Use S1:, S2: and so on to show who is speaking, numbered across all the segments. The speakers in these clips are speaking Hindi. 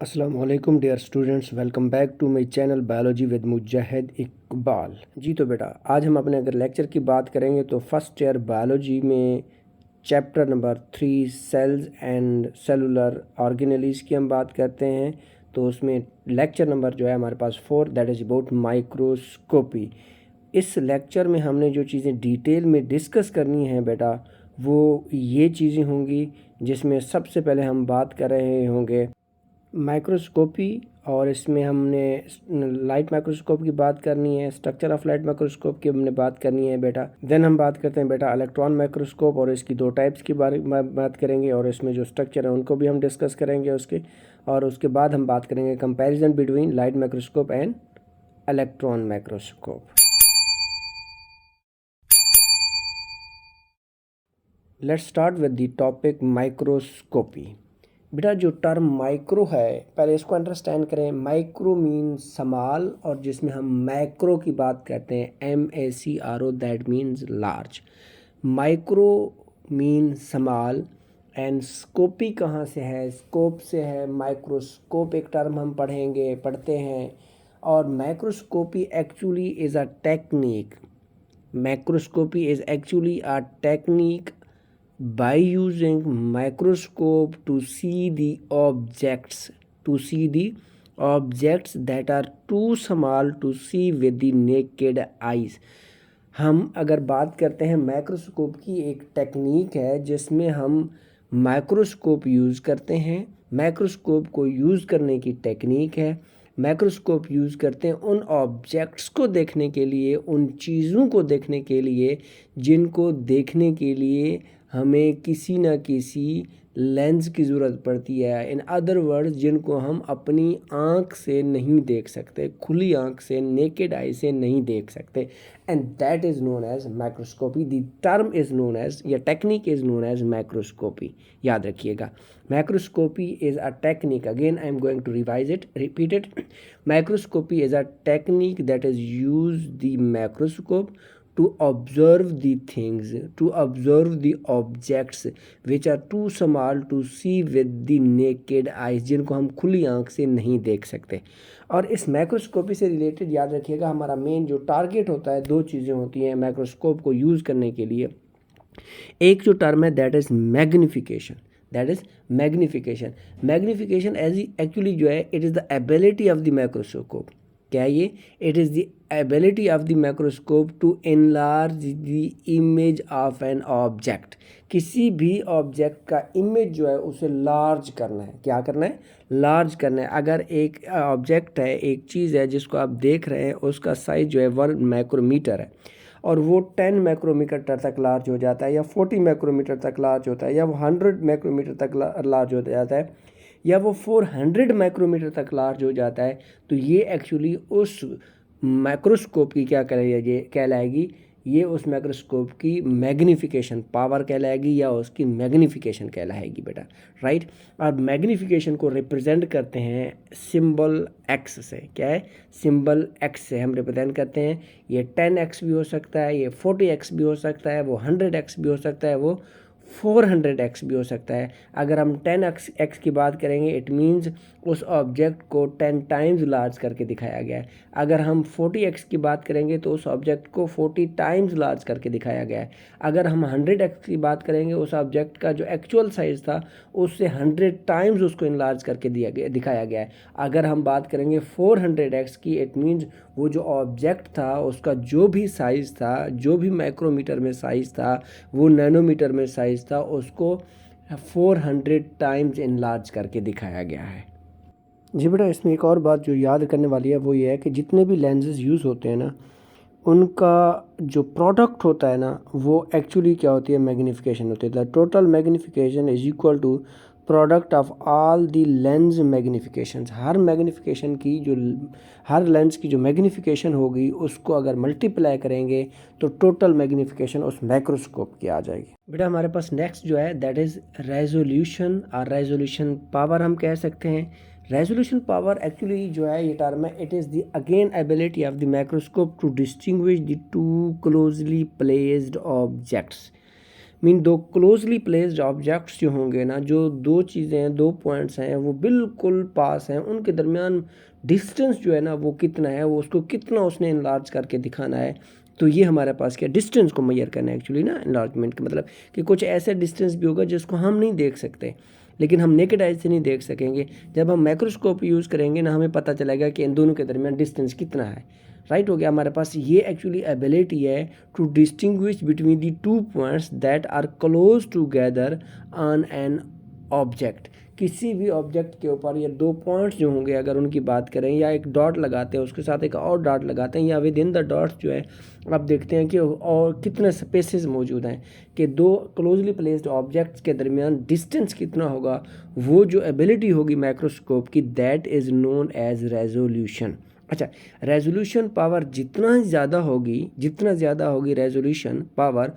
S1: अस्सलाम वालेकुम dear students, welcome back to my channel biology with Mujahid Iqbal. जी तो बेटा, आज हम अपने अगर लेक्चर की बात करेंगे तो फर्स्ट ईयर बायोलॉजी में chapter number 3 cells and cellular organelles की हम बात करते हैं। तो उसमें लेक्चर नंबर जो है हमारे पास 4, दैट इज़ अबाउट माइक्रोस्कोपी। इस लेक्चर में हमने जो चीज़ें डिटेल में डिस्कस करनी है बेटा, वो ये चीज़ें होंगी जिसमें सबसे पहले हम बात कर रहे होंगे माइक्रोस्कोपी, और इसमें हमने लाइट माइक्रोस्कोप की बात करनी है, स्ट्रक्चर ऑफ लाइट माइक्रोस्कोप की हमने बात करनी है बेटा। देन हम बात करते हैं बेटा इलेक्ट्रॉन माइक्रोस्कोप, और इसकी 2 टाइप्स की बारे में बात करेंगे, और इसमें जो स्ट्रक्चर है उनको भी हम डिस्कस करेंगे उसके। और उसके बाद हम बात करेंगे comparison between light microscope and electron microscope. Let's start with the topic microscopy. बेटा जो टर्म माइक्रो है, पहले इसको अंडरस्टैंड करें। माइक्रो मीन स्मॉल, और जिसमें हम मैक्रो की बात करते हैं MACRO, that means large. Micro mean small and scopy कहाँ से है? स्कोप से है। माइक्रोस्कोप एक टर्म हम पढ़ते हैं। और microscopy actually is a technique. Macroscopy is actually a technique by using microscope to see the objects that are too small to see with the naked eyes। हम अगर बात करते हैं माइक्रोस्कोप की, एक टेक्निक है जिसमें हम माइक्रोस्कोप यूज़ करते हैं। माइक्रोस्कोप को यूज़ करने की टेक्निक है। माइक्रोस्कोप यूज़ करते हैं उन ऑब्जेक्ट्स को देखने के लिए, उन चीज़ों को देखने के लिए जिनको देखने के लिए हमें किसी न किसी लेंस की ज़रूरत पड़ती है। इन अदर वर्ड्स, जिनको हम अपनी आँख से नहीं देख सकते, खुली आँख से, नेकेड आई से नहीं देख सकते। And that is known as microscopy. The term is known as, या technique is known as microscopy. याद रखिएगा, microscopy is a technique. Again I am going to repeat it. Microscopy is a technique that is used the microscope to observe the things, to observe the objects which are too small to see with the naked eyes, जिनको हम खुली आंख से नहीं देख सकते। और इस माइक्रोस्कोपी से रिलेटेड याद रखिएगा, हमारा मेन जो टारगेट होता है, 2 चीज़ें होती हैं माइक्रोस्कोप को यूज़ करने के लिए। एक जो टर्म है that is magnification. Magnification as actually जो है, it is the ability of the microscope. क्या है ये? It is the ability of the microscope to enlarge the image of an object. किसी भी ऑब्जेक्ट का इमेज जो है उसे लार्ज करना है। क्या करना है? लार्ज करना है। अगर एक ऑब्जेक्ट है, एक चीज़ है जिसको आप देख रहे हैं, उसका साइज जो है 1 माइक्रोमीटर है, और वो 10 माइक्रोमीटर तक लार्ज हो जाता है, या 40 माइक्रोमीटर तक लार्ज होता है, या वो 100 माइक्रोमीटर तक लार्ज हो जाता है, या वो 400 माइक्रोमीटर तक लार्ज हो जाता है, तो ये एक्चुअली उस माइक्रोस्कोप की क्या कहलाएगी? ये उस माइक्रोस्कोप की मैग्नीफिकेशन पावर कहलाएगी, या उसकी मैग्नीफिकेशन कहलाएगी बेटा। राइट। और मैग्नीफिकेशन को रिप्रेजेंट करते हैं सिंबल एक्स से। क्या है? सिंबल एक्स से हम रिप्रेजेंट करते हैं। ये 10x भी हो सकता है, ये 40x भी हो सकता है, वो 100x भी हो सकता है, वो 400x भी हो सकता है। अगर हम 10x की बात करेंगे, इट मीन्स उस ऑब्जेक्ट को 10 टाइम्स लार्ज करके दिखाया गया है। अगर हम 40x की बात करेंगे तो उस ऑब्जेक्ट को 40 टाइम्स लार्ज करके दिखाया गया है। अगर हम 100x की बात करेंगे, उस ऑब्जेक्ट का जो एक्चुअल साइज़ था उससे 100 टाइम्स उसको इनलार्ज करके दिखाया गया है। अगर हम बात करेंगे 400x की, इट मीन्स वो जो ऑब्जेक्ट था उसका जो भी साइज़ था, जो भी माइक्रोमीटर में साइज़ था, वो नैनोमीटर में साइज़ था, उसको 400 टाइम्स इनलार्ज करके दिखाया गया है। जी बेटा, इसमें एक और बात जो याद करने वाली है वो ये है कि जितने भी लेंसेज यूज़ होते हैं ना, उनका जो प्रोडक्ट होता है ना, वो एक्चुअली क्या होती है? मैग्नीफिकेशन होती है। The total magnification is equal to product of all the lens magnifications. हर लेंस की जो मैग्नीफिकेशन होगी, उसको अगर मल्टीप्लाई करेंगे तो टोटल मैग्नीफिकेशन उस माइक्रोस्कोप की आ जाएगी। बेटा हमारे पास नेक्स्ट जो है दैट इज़ रेजोल्यूशन, और रेजोल्यूशन पावर हम कह सकते हैं। रेजोल्यूशन पावर एक्चुअली जो है, ये टर्म है, it is the again ability of the microscope to distinguish the two closely placed objects. Mean दो क्लोजली प्लेस्ड ऑब्जेक्ट्स जो होंगे ना, जो दो चीज़ें हैं, दो पॉइंट्स हैं, वो बिल्कुल पास हैं, उनके दरमियान डिस्टेंस जो है ना वो कितना है, वो उसको कितना उसने इनलार्ज करके दिखाना है। तो ये हमारे पास क्या डिस्टेंस को मेजर करना है एक्चुअली ना। इनलार्जमेंट का मतलब कि कुछ ऐसे डिस्टेंस भी होगा जिसको हम नहीं देख सकते, लेकिन हम नेकेड आइज से नहीं देख सकेंगे। जब हम माइक्रोस्कोप यूज़ करेंगे ना, हमें पता चलेगा कि इन दोनों के दरमियान डिस्टेंस कितना है। राइट हो गया। हमारे पास ये एक्चुअली एबिलिटी है to distinguish between the two points that are close together on an object. किसी भी ऑब्जेक्ट के ऊपर ये दो पॉइंट्स जो होंगे, अगर उनकी बात करें, या एक डॉट लगाते हैं उसके साथ एक और डॉट लगाते हैं, या विद इन द डॉट्स जो है आप देखते हैं कि और कितने स्पेसेस मौजूद हैं, कि दो क्लोजली प्लेस्ड ऑब्जेक्ट्स के दरमियान डिस्टेंस कितना होगा। वो जो एबिलिटी होगी माइक्रोस्कोप की, that is known as resolution. अच्छा, रेजोल्यूशन पावर जितना ज़्यादा होगी रेजोल्यूशन पावर,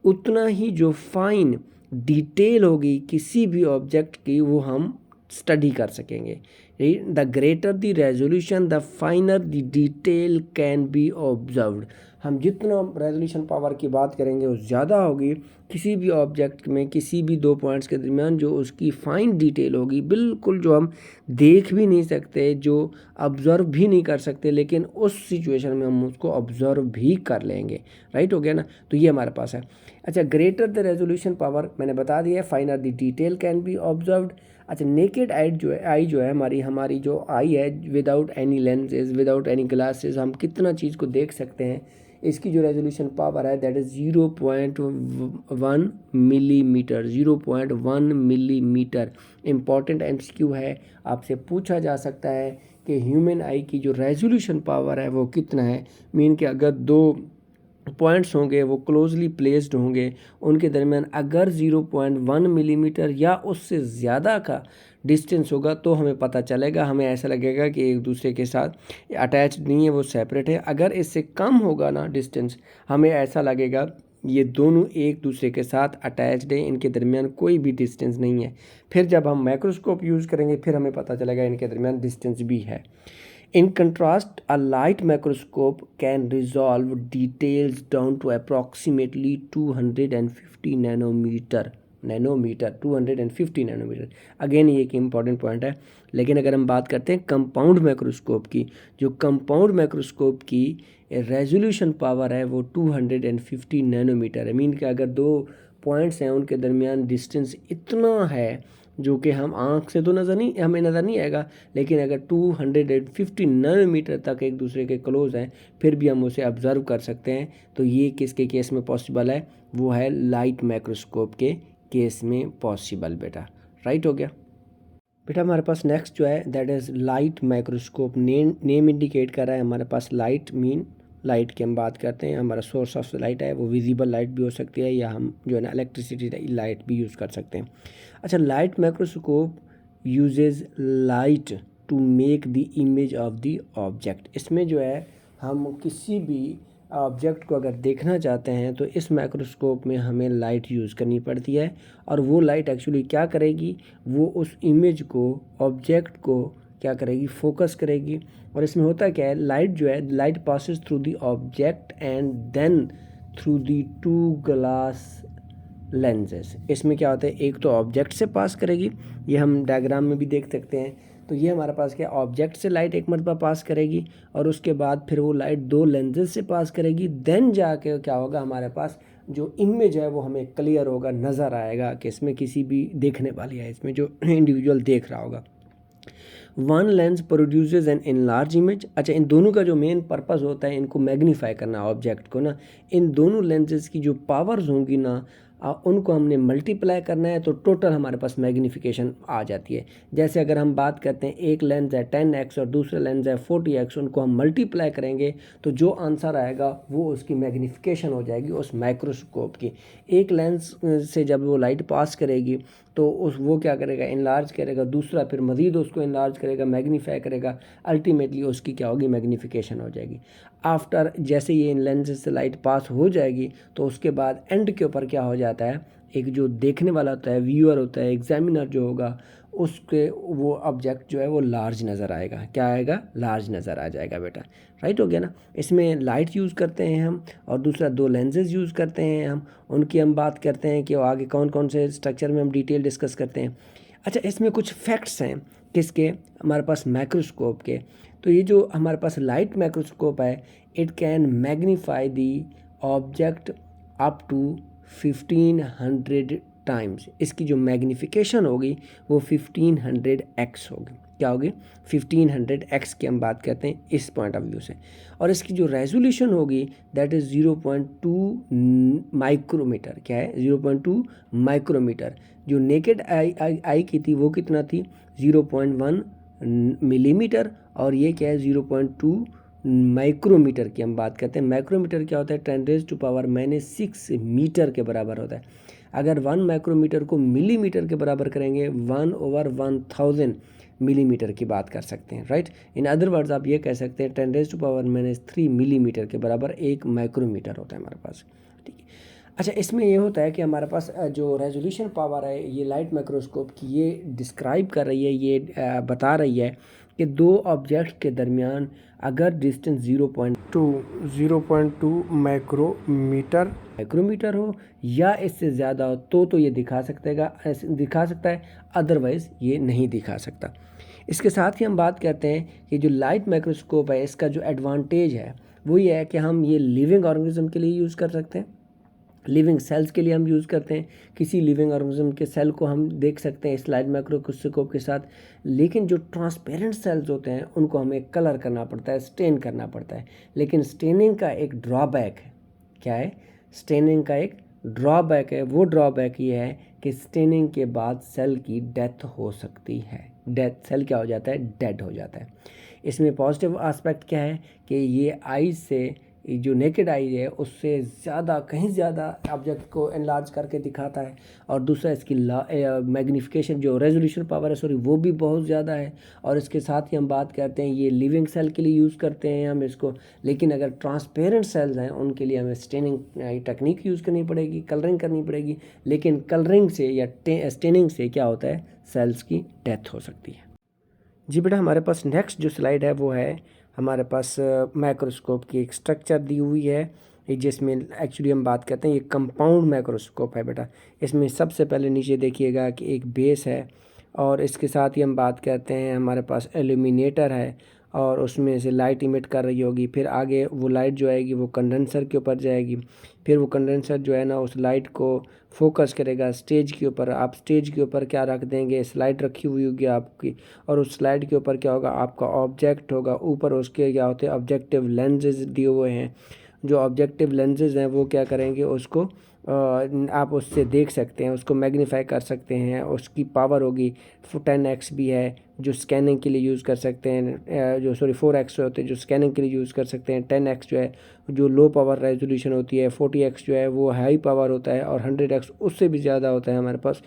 S1: उतना ही जो फाइन डिटेल होगी किसी भी ऑब्जेक्ट की, वो हम स्टडी कर सकेंगे। The greater the resolution the फाइनर the detail can be observed. हम जितना रेजोल्यूशन पावर की बात करेंगे वो ज़्यादा होगी किसी भी ऑब्जेक्ट में, किसी भी दो पॉइंट्स के दरमियान जो उसकी फाइन डिटेल होगी, बिल्कुल जो हम देख भी नहीं सकते, जो ऑब्ज़र्व भी नहीं कर सकते, लेकिन उस सिचुएशन में हम उसको ऑब्ज़र्व भी कर लेंगे। राइट हो गया ना। तो ये हमारे पास है। अच्छा, ग्रेटर द रेजोल्यूशन पावर मैंने बता दिया है, फाइनर the detail can be observed. अच्छा, नेकेड आई जो है हमारी जो आई है, without any lenses, without any glasses, हम कितना चीज़ को देख सकते हैं, इसकी जो रेजोल्यूशन पावर है that is 0.1 millimetre. 0.1 millimetre important MCQ है, आपसे पूछा जा सकता है कि ह्यूमन आई की जो रेजोल्यूशन पावर है वो कितना है। मीन कि अगर दो पॉइंट्स होंगे वो क्लोजली प्लेस्ड होंगे, उनके दरमियान अगर 0.1 मिलीमीटर या उससे ज़्यादा का डिस्टेंस होगा तो हमें पता चलेगा, हमें ऐसा लगेगा कि एक दूसरे के साथ अटैच नहीं है, वो सेपरेट है। अगर इससे कम होगा ना डिस्टेंस, हमें ऐसा लगेगा ये दोनों एक दूसरे के साथ अटैच्ड है, इनके दरमियान कोई भी डिस्टेंस नहीं है। फिर जब हम माइक्रोस्कोप यूज़ करेंगे फिर हमें पता चलेगा इनके दरमियान डिस्टेंस भी है। In contrast, a light microscope can resolve details down to approximately 250 nanometer 250 nanometer. Again ये एक इम्पॉर्टेंट पॉइंट है। लेकिन अगर हम बात करते हैं कंपाउंड माइक्रोस्कोप की, जो कंपाउंड माइक्रोस्कोप की रेजोल्यूशन पावर है वो 250 नैनोमीटर है। मीन कि अगर दो पॉइंट्स हैं उनके दरमियान डिस्टेंस इतना है जो कि हम आँख से तो हमें नज़र नहीं आएगा, लेकिन अगर 250 नैनोमीटर तक एक दूसरे के क्लोज हैं फिर भी हम उसे ऑब्ज़र्व कर सकते हैं। तो ये किसके केस में पॉसिबल है, वो है लाइट माइक्रोस्कोप के केस में पॉसिबल बेटा। राइट हो गया बेटा। हमारे पास नेक्स्ट जो है that is light microscope. Name indicate कर रहा है हमारे पास लाइट, मीन लाइट की हम बात करते हैं, हमारा सोर्स ऑफ लाइट है वो विजिबल लाइट भी हो सकती है, या हम जो है ना इलेक्ट्रिसिटी लाइट भी यूज़ कर सकते हैं। अच्छा, light microscope uses light to make the image of the object. इसमें जो है हम किसी भी ऑब्जेक्ट को अगर देखना चाहते हैं तो इस माइक्रोस्कोप में हमें लाइट यूज़ करनी पड़ती है, और वो लाइट एक्चुअली क्या करेगी, वो उस इमेज को, ऑब्जेक्ट को क्या करेगी, फोकस करेगी। और इसमें होता क्या है, लाइट जो है, light passes through the object and then through the two glass lenses. इसमें क्या होता है, एक तो ऑब्जेक्ट से पास करेगी, ये हम डायग्राम में भी देख सकते हैं। तो ये हमारे पास क्या, ऑब्जेक्ट से लाइट एक मरतबा पास करेगी, और उसके बाद फिर वो लाइट दो लेंसेज से पास करेगी, देन जाके क्या होगा, हमारे पास जो इमेज है वो हमें क्लियर होगा, नज़र आएगा कि इसमें किसी भी देखने वाली है, इसमें जो इंडिविजुअल देख रहा होगा। One lens produces N enlarge image. अच्छा, इन दोनों का जो मेन पर्पस होता है इनको मैग्नीफाई करना, ऑब्जेक्ट को ना, इन दोनों लेंसेज की जो पावर्स होंगी ना, उनको हमने मल्टीप्लाई करना है, तो टोटल हमारे पास मैग्नीफिकेशन आ जाती है। जैसे अगर हम बात करते हैं एक लेंस है 10x और दूसरा लेंस है 40x, उनको हम मल्टीप्लाई करेंगे तो जो आंसर आएगा वो उसकी मैग्नीफिकेशन हो जाएगी उस माइक्रोस्कोप की। एक लेंस से जब वो लाइट पास करेगी तो वो क्या करेगा, इनलार्ज करेगा, दूसरा फिर मज़ीद उसको इनलार्ज करेगा, मैग्नीफाई करेगा, अल्टीमेटली उसकी क्या होगी, मैग्नीफिकेशन हो जाएगी। आफ्टर जैसे ये इन लेंस से लाइट पास हो जाएगी तो उसके बाद एंड के ऊपर क्या हो जाता है, एक जो देखने वाला होता है, व्यूअर होता है, एग्जामिनर जो होगा, उसके वो ऑब्जेक्ट जो है वो लार्ज नज़र आएगा। क्या आएगा? लार्ज नज़र आ जाएगा बेटा। राइट हो गया ना। इसमें लाइट यूज़ करते हैं हम, और दूसरा 2 लेंसेज यूज़ करते हैं हम, उनकी हम बात करते हैं कि आगे कौन कौन से स्ट्रक्चर में हम डिटेल डिस्कस करते हैं। अच्छा, इसमें कुछ फैक्ट्स हैं किसके? हमारे पास माइक्रोस्कोप के। तो ये जो हमारे पास लाइट माइक्रोस्कोप है, it can magnify the object up to 1500 times. इसकी जो मैग्नीफिकेशन होगी वो 1500x होगी। क्या होगी? 1500x की हम बात करते हैं इस पॉइंट ऑफ व्यू से। और इसकी जो रेजोल्यूशन होगी दैट इज़ 0.2 माइक्रोमीटर। क्या है? 0.2 माइक्रोमीटर। जो नेकेड आई की थी वो कितना थी? 0.1 मिलीमीटर। और ये क्या है? 0.2 माइक्रोमीटर की हम बात करते हैं। माइक्रोमीटर क्या होता है? 10⁻⁻⁶ मीटर के बराबर होता है। अगर 1 माइक्रोमीटर को मिलीमीटर के बराबर करेंगे 1/1000 मिलीमीटर की बात कर सकते हैं। राइट, इन अदर वर्ड्स आप ये कह सकते हैं 10⁻³ मिलीमीटर के बराबर 1 माइक्रोमीटर होता है हमारे पास। ठीक है। अच्छा, इसमें ये होता है कि हमारे पास जो रेजोल्यूशन पावर है ये लाइट माइक्रोस्कोप की, ये डिस्क्राइब कर रही है, ये बता रही है कि दो ऑब्जेक्ट के दरमियान अगर डिस्टेंस 0.2 माइक्रोमीटर हो या इससे ज़्यादा हो तो ये दिखा सकता है, अदरवाइज़ ये नहीं दिखा सकता। इसके साथ ही हम बात करते हैं कि जो लाइट माइक्रोस्कोप है इसका जो एडवांटेज है वो ये है कि हम ये लिविंग ऑर्गेनिज्म के लिए यूज़ कर सकते हैं, लिविंग सेल्स के लिए हम यूज़ करते हैं। किसी लिविंग ऑर्गेनिज्म के सेल को हम देख सकते हैं इस लाइट माइक्रोस्कोप के साथ। लेकिन जो ट्रांसपेरेंट सेल्स होते हैं उनको हमें कलर करना पड़ता है, स्टेन करना पड़ता है। लेकिन स्टेनिंग का एक ड्रॉबैक है। क्या है? स्टेनिंग का एक ड्रॉबैक है। वो ड्रॉबैक ये है कि स्टेनिंग के बाद सेल की डेथ हो सकती है। सेल क्या हो जाता है? डेड हो जाता है। इसमें पॉजिटिव एस्पेक्ट क्या है कि ये आई से, जो नेकेड आई है उससे ज़्यादा, कहीं ज़्यादा ऑब्जेक्ट को एनलार्ज करके दिखाता है। और दूसरा इसकी मैग्नीफिकेशन, जो रेजोल्यूशन पावर है सॉरी, वो भी बहुत ज़्यादा है। और इसके साथ ही हम बात करते हैं ये लिविंग सेल के लिए यूज़ करते हैं हम इसको। लेकिन अगर ट्रांसपेरेंट सेल्स हैं उनके लिए हमें स्टेनिंग टेक्निक यूज़ करनी पड़ेगी, कलरिंग करनी पड़ेगी। लेकिन कलरिंग से या स्टेनिंग से क्या होता है? सेल्स की डेथ हो सकती है। जी बेटा, हमारे पास नेक्स्ट जो स्लाइड है वो है हमारे पास माइक्रोस्कोप की एक स्ट्रक्चर दी हुई है, जिसमें एक्चुअली हम बात करते हैं ये कंपाउंड माइक्रोस्कोप है बेटा। इसमें सबसे पहले नीचे देखिएगा कि एक बेस है, और इसके साथ ही हम बात करते हैं हमारे पास एल्यूमिनेटर है, और उसमें से लाइट इमिट कर रही होगी। फिर आगे वो लाइट जो आएगी वो कंडेंसर के ऊपर जाएगी। फिर वो कंडेंसर जो है ना उस लाइट को फोकस करेगा स्टेज के ऊपर। आप स्टेज के ऊपर क्या रख देंगे? स्लाइड रखी हुई होगी आपकी, और उस स्लाइड के ऊपर क्या होगा? आपका ऑब्जेक्ट होगा। ऊपर उसके क्या होते हैं? ऑब्जेक्टिव लेंसेज दिए हुए हैं। जो ऑब्जेक्टिव लेंसेज हैं वो क्या करेंगे? उसको आप उससे देख सकते हैं, उसको मैग्नीफाई कर सकते हैं। उसकी पावर होगी 10x भी है जो स्कैनिंग के लिए यूज़ कर सकते हैं, जो 4x होते हैं जो स्कैनिंग के लिए यूज़ कर सकते हैं। 10x जो है जो लो पावर रेजोल्यूशन होती है। 40x जो है वो हाई पावर होता है, और 100x उससे भी ज़्यादा होता है हमारे पास।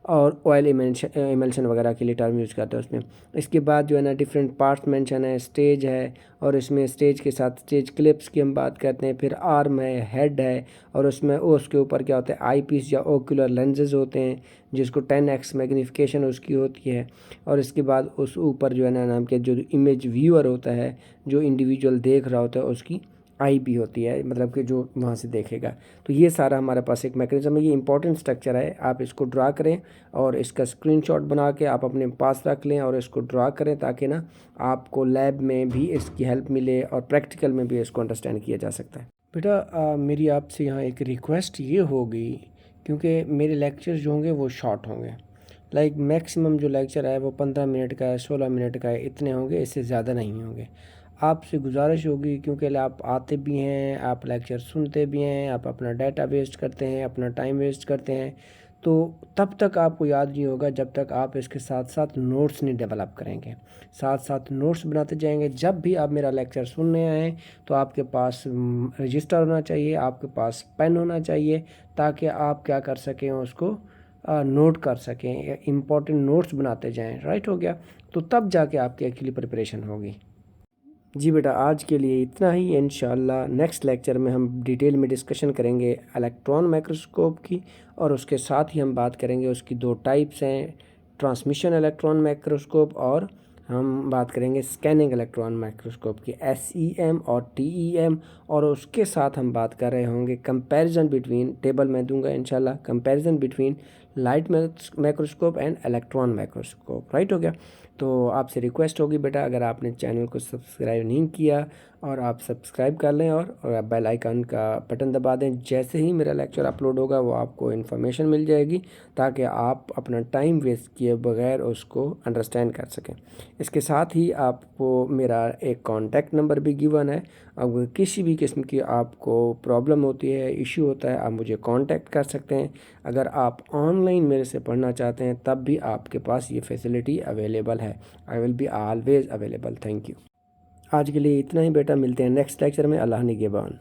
S1: और ऑयल इमल्शन वगैरह के लिए टर्म यूज़ करते हैं उसमें। इसके बाद जो है ना डिफरेंट पार्ट्स मेंशन है, स्टेज है, और इसमें स्टेज के साथ स्टेज क्लिप्स की हम बात करते हैं। फिर आर्म है, हेड है, और उसमें उसके ऊपर क्या होता है? आई पीस या ओक्यूलर लेंसेज होते हैं जिसको 10x मैग्नीफिकेशन उसकी होती है। और इसके बाद उस ऊपर जो है ना नाम के जो इमेज व्यूअर होता है, जो इंडिविजुअल देख रहा होता है, उसकी आई भी होती है, मतलब कि जो वहाँ से देखेगा। तो ये सारा हमारे पास एक मैकेनिज्म है। ये इंपॉर्टेंट स्ट्रक्चर है, आप इसको ड्रा करें और इसका स्क्रीनशॉट बना के आप अपने पास रख लें और इसको ड्रा करें, ताकि ना आपको लैब में भी इसकी हेल्प मिले और प्रैक्टिकल में भी इसको अंडरस्टैंड किया जा सकता है। बेटा मेरी आपसे यहाँ एक रिक्वेस्ट ये होगी, क्योंकि मेरे लेक्चर्स जो होंगे वो शॉर्ट होंगे, लाइक मैक्सिमम जो लेक्चर है वो 15 मिनट का है, 16 मिनट का है, इतने होंगे, इससे ज़्यादा नहीं होंगे। आपसे गुजारिश होगी, क्योंकि आप आते भी हैं, आप लेक्चर सुनते भी हैं, आप अपना डाटा वेस्ट करते हैं, अपना टाइम वेस्ट करते हैं, तो तब तक आपको याद नहीं होगा जब तक आप इसके साथ साथ नोट्स नहीं डेवलप करेंगे। साथ साथ नोट्स बनाते जाएंगे। जब भी आप मेरा लेक्चर सुनने आएँ तो आपके पास रजिस्टर होना चाहिए, आपके पास पेन होना चाहिए, ताकि आप क्या कर सकें? उसको नोट कर सकें, इम्पॉर्टेंट नोट्स बनाते जाएं। राइट हो गया? तो तब जाके आपकी एक्चुअली प्रिपरेशन होगी। जी बेटा, आज के लिए इतना ही। इंशाल्लाह नेक्स्ट लेक्चर में हम डिटेल में डिस्कशन करेंगे इलेक्ट्रॉन माइक्रोस्कोप की, और उसके साथ ही हम बात करेंगे उसकी 2 टाइप्स हैं, ट्रांसमिशन इलेक्ट्रॉन माइक्रोस्कोप और हम बात करेंगे स्कैनिंग इलेक्ट्रॉन माइक्रोस्कोप की, SEM और TEM। और उसके साथ हम बात कर रहे होंगे कंपैरिजन बिटवीन, टेबल मैं दूंगा इंशाल्लाह, comparison between light microscope and electron microscope. Right हो गया। तो आपसे रिक्वेस्ट होगी बेटा, अगर आपने चैनल को सब्सक्राइब नहीं किया और आप सब्सक्राइब कर लें और बेल आइकन का बटन दबा दें। जैसे ही मेरा लेक्चर अपलोड होगा वो आपको इन्फॉर्मेशन मिल जाएगी, ताकि आप अपना टाइम वेस्ट किए बगैर उसको अंडरस्टैंड कर सकें। इसके साथ ही आपको मेरा एक कॉन्टैक्ट नंबर भी गिवन है। अगर किसी भी किस्म की आपको प्रॉब्लम होती है, इशू होता है, आप मुझे कांटेक्ट कर सकते हैं। अगर आप ऑनलाइन मेरे से पढ़ना चाहते हैं तब भी आपके पास ये फैसिलिटी अवेलेबल है। I will be always available. Thank you. आज के लिए इतना ही बेटा, मिलते हैं नेक्स्ट लेक्चर में। अल्लाह निगहबान।